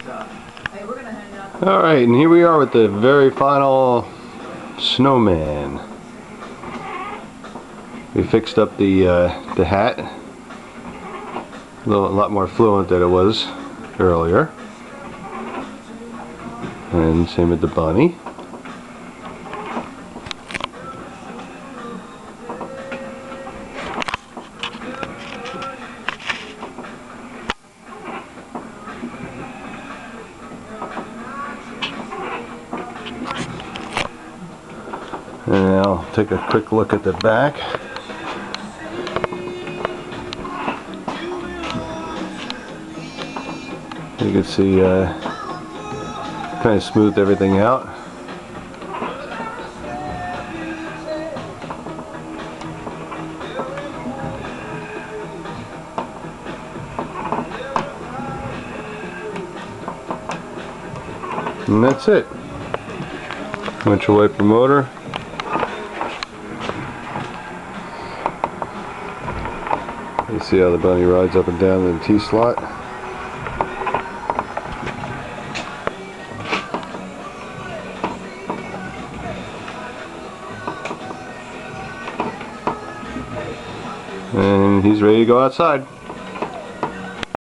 Alright, and here we are with the very final snowman. We fixed up the hat. A lot more fluent than it was earlier. And same with the bunny. And I'll take a quick look at the back. You can see kind of smoothed everything out. And that's it. Windshield wiper motor. You see how the bunny rides up and down in the T-slot. And he's ready to go outside.